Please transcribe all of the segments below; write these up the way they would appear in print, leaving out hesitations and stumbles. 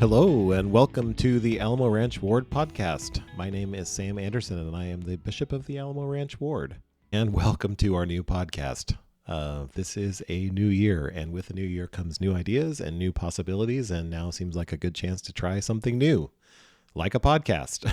Hello, and welcome to the Alamo Ranch Ward Podcast. My name is Sam Anderson, and I am the Bishop of the Alamo Ranch Ward. And welcome to our new podcast. This is a new year, and with the new year comes new ideas and new possibilities, and now seems like a good chance to try something new, like a podcast.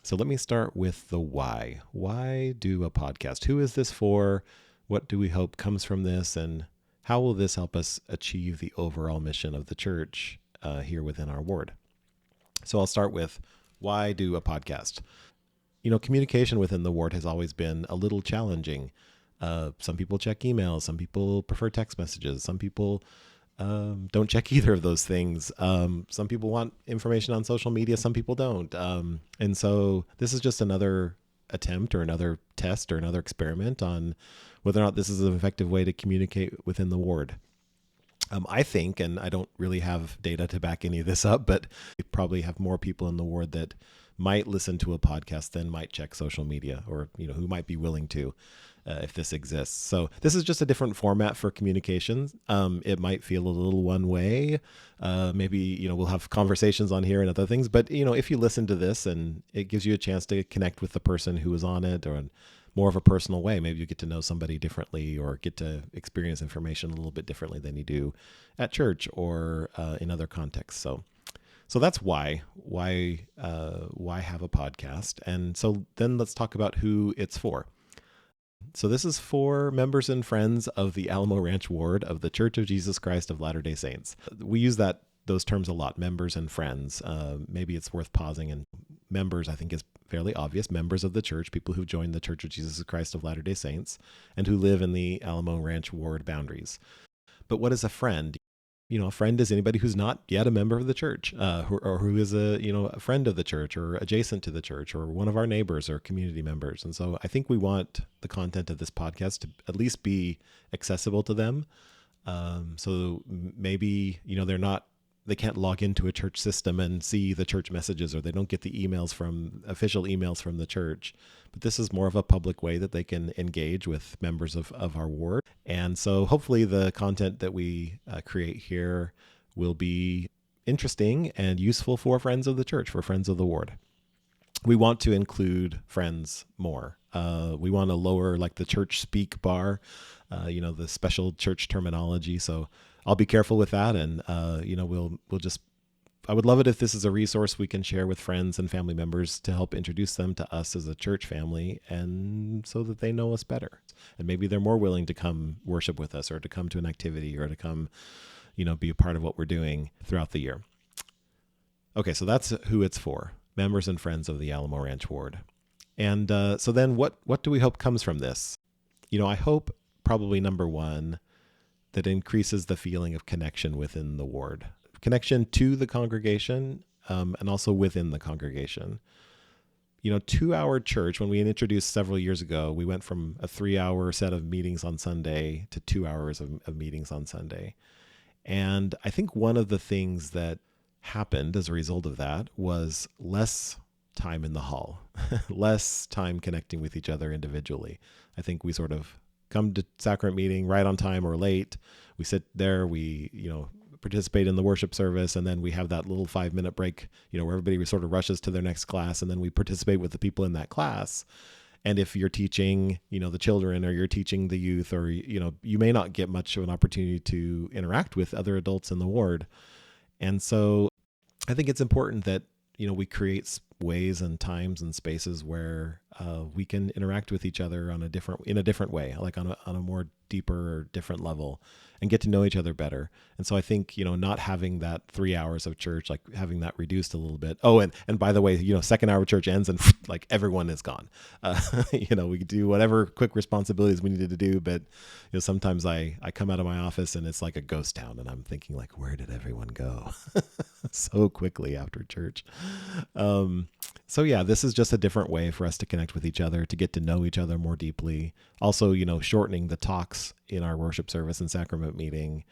So let me start with the why. Why do a podcast? Who is this for? What do we hope comes from this? And how will this help us achieve the overall mission of the church here within our ward? So I'll start with, why do a podcast? You know, communication within the ward has always been a little challenging. Some people check emails. Some people prefer text messages. Some people don't check either of those things. Some people want information on social media. Some people don't. And so this is just another attempt or another test or another experiment on whether or not this is an effective way to communicate within the ward. I think, and I don't really have data to back any of this up, but we probably have more people in the ward that might listen to a podcast than might check social media, or, you know, who might be willing to if this exists. So this is just a different format for communication. It might feel a little one way. Maybe, you know, we'll have conversations on here and other things, but, you know, if you listen to this and it gives you a chance to connect with the person who is on it, or in more of a personal way, maybe you get to know somebody differently or get to experience information a little bit differently than you do at church or in other contexts. So that's why have a podcast? And so then let's talk about who it's for. So this is for members and friends of the Alamo Ranch Ward of the Church of Jesus Christ of Latter-day Saints. We use those terms a lot, members and friends. Maybe it's worth pausing, and members, I think, is fairly obvious. Members of the church, people who've joined the Church of Jesus Christ of Latter-day Saints and who live in the Alamo Ranch Ward boundaries. But what is a friend? You know, a friend is anybody who's not yet a member of the church, or who is a friend of the church or adjacent to the church, or one of our neighbors or community members. And so I think we want the content of this podcast to at least be accessible to them. So maybe, you know, they can't log into a church system and see the church messages, or they don't get the official emails from the church. But this is more of a public way that they can engage with members of our ward. And so hopefully the content that we create here will be interesting and useful for friends of the church, for friends of the ward. We want to include friends more. We want to lower like the church speak bar, the special church terminology. So I'll be careful with that. And, I would love it if this is a resource we can share with friends and family members to help introduce them to us as a church family, and so that they know us better. And maybe they're more willing to come worship with us, or to come to an activity, or to come, be a part of what we're doing throughout the year. Okay, so that's who it's for, members and friends of the Alamo Ranch Ward. And so then what do we hope comes from this? I hope probably number one, that increases the feeling of connection within the ward, connection to the congregation, and also within the congregation. 2-hour church, when we introduced several years ago, we went from a 3-hour set of meetings on Sunday to 2 hours of meetings on Sunday. And I think one of the things that happened as a result of that was less time in the hall, less time connecting with each other individually. I think we sort of come to sacrament meeting right on time or late. We sit there, we, participate in the worship service, and then we have that little 5-minute break, where everybody sort of rushes to their next class, and then we participate with the people in that class. And if you're teaching, the children, or you're teaching the youth, or, you may not get much of an opportunity to interact with other adults in the ward. And so I think it's important that, we create ways and times and spaces where we can interact with each other in a different way, like on a more deeper or different level, and get to know each other better. And so I think, not having that 3 hours of church, like having that reduced a little bit. Oh, and by the way, second hour church ends and like everyone is gone. We do whatever quick responsibilities we needed to do, but sometimes I come out of my office and it's like a ghost town, and I'm thinking like, where did everyone go? So quickly after church. So yeah, this is just a different way for us to connect with each other, to get to know each other more deeply. Also, shortening the talks in our worship service and sacrament meeting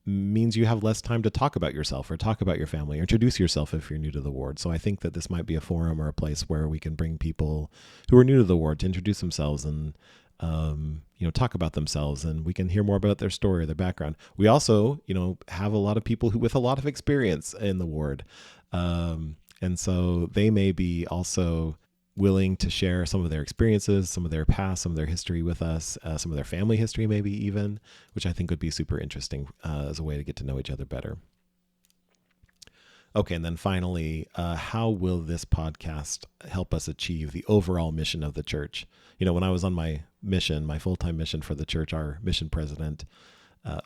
means you have less time to talk about yourself, or talk about your family, or introduce yourself if you're new to the ward. So I think that this might be a forum or a place where we can bring people who are new to the ward to introduce themselves and talk about themselves, and we can hear more about their story, their background. We also, have a lot of people with a lot of experience in the ward. And so they may be also willing to share some of their experiences, some of their past, some of their history with us, some of their family history maybe even, which I think would be super interesting as a way to get to know each other better. Okay, and then finally, how will this podcast help us achieve the overall mission of the church? When I was on my mission, my full-time mission for the church, our mission president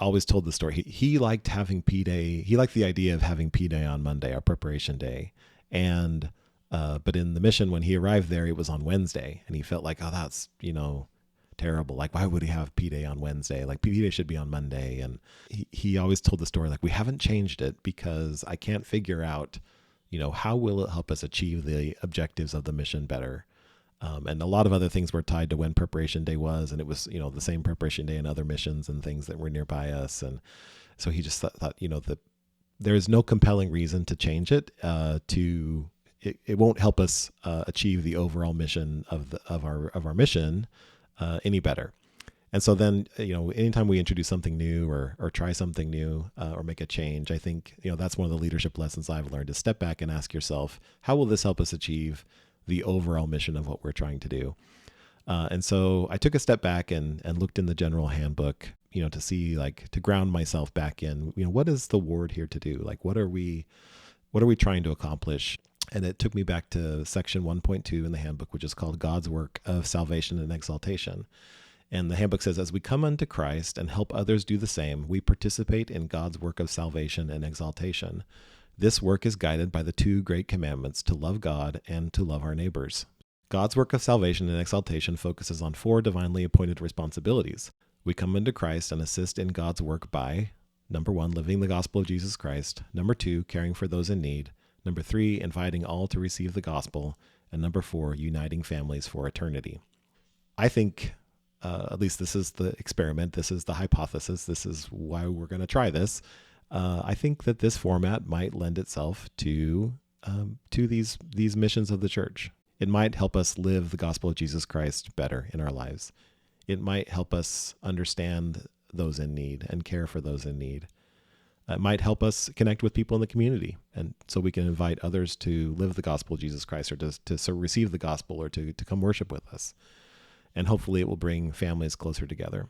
always told the story. He liked having P-Day. He liked the idea of having P-Day on Monday, our preparation day. And but in the mission, when he arrived there, it was on Wednesday, and he felt like, oh, that's terrible. Like, why would he have P-Day on Wednesday? Like, P-Day should be on Monday. And he always told the story, like, we haven't changed it because I can't figure out, how will it help us achieve the objectives of the mission better? And a lot of other things were tied to when preparation day was, and it was, the same preparation day in other missions and things that were nearby us. And so he just thought that there's no compelling reason to change it. It won't help us achieve the overall mission of our mission any better. And so then, anytime we introduce something new or try something new or make a change, I think, that's one of the leadership lessons I've learned, is step back and ask yourself, how will this help us achieve the overall mission of what we're trying to do? And so I took a step back and looked in the general handbook, to see, to ground myself back in, what is the ward here to do? Like, what are we trying to accomplish? And it took me back to section 1.2 in the handbook, which is called God's Work of Salvation and Exaltation. And the handbook says, as we come unto Christ and help others do the same, we participate in God's work of salvation and exaltation. This work is guided by the two great commandments, to love God and to love our neighbors. God's work of salvation and exaltation focuses on 4 divinely appointed responsibilities. We come into Christ and assist in God's work by, number 1, living the gospel of Jesus Christ. Number 2, caring for those in need. Number 3, inviting all to receive the gospel. And number 4, uniting families for eternity. I think, at least this is the experiment, this is the hypothesis, this is why we're going to try this. I think that this format might lend itself to these missions of the church. It might help us live the gospel of Jesus Christ better in our lives. It might help us understand those in need and care for those in need. It might help us connect with people in the community, and so we can invite others to live the gospel of Jesus Christ, or to receive the gospel, or to come worship with us. And hopefully it will bring families closer together.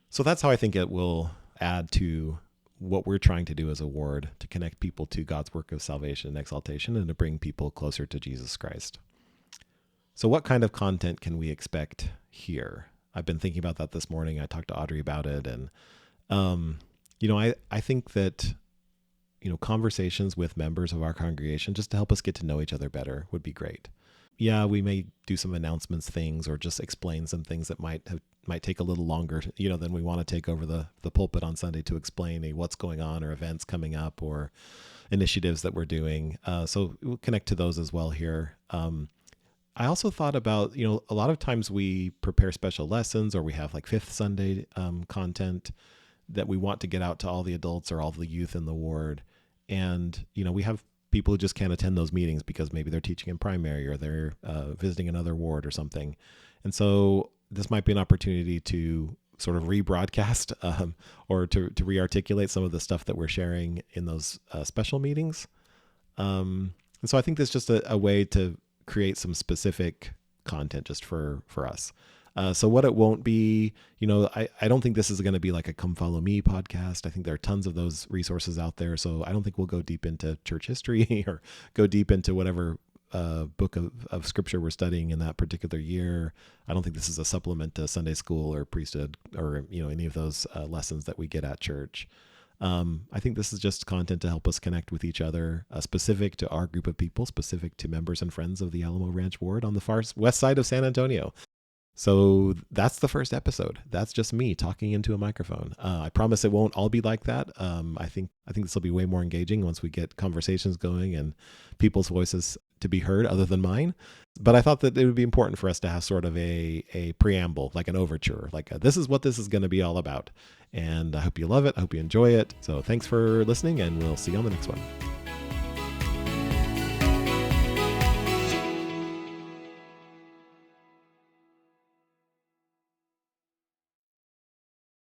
So that's how I think it will add to what we're trying to do as a ward, to connect people to God's work of salvation and exaltation, and to bring people closer to Jesus Christ. So what kind of content can we expect here? I've been thinking about that this morning. I talked to Audrey about it, and I think that, conversations with members of our congregation, just to help us get to know each other better, would be great. Yeah, we may do some announcements things, or just explain some things that might take a little longer, than we want to take over the pulpit on Sunday to explain what's going on, or events coming up, or initiatives that we're doing. So we'll connect to those as well here. I also thought about, a lot of times we prepare special lessons, or we have like Fifth Sunday content that we want to get out to all the adults or all the youth in the ward. And, we have people who just can't attend those meetings because maybe they're teaching in primary, or they're visiting another ward or something. And so this might be an opportunity to sort of rebroadcast or to re-articulate some of the stuff that we're sharing in those special meetings. And so I think this is just a way to create some specific content just for us. So what it won't be, I don't think this is going to be like a Come Follow Me podcast. I think there are tons of those resources out there. So I don't think we'll go deep into church history or go deep into whatever book of scripture we're studying in that particular year. I don't think this is a supplement to Sunday school or priesthood or, any of those lessons that we get at church. I think this is just content to help us connect with each other, specific to our group of people, specific to members and friends of the Alamo Ranch Ward on the far west side of San Antonio. So that's the first episode. That's just me talking into a microphone. I promise it won't all be like that. I think this will be way more engaging once we get conversations going and people's voices to be heard other than mine. But I thought that it would be important for us to have sort of a preamble, like an overture, this is what this is going to be all about. And I hope you love it. I hope you enjoy it. So thanks for listening, and we'll see you on the next one.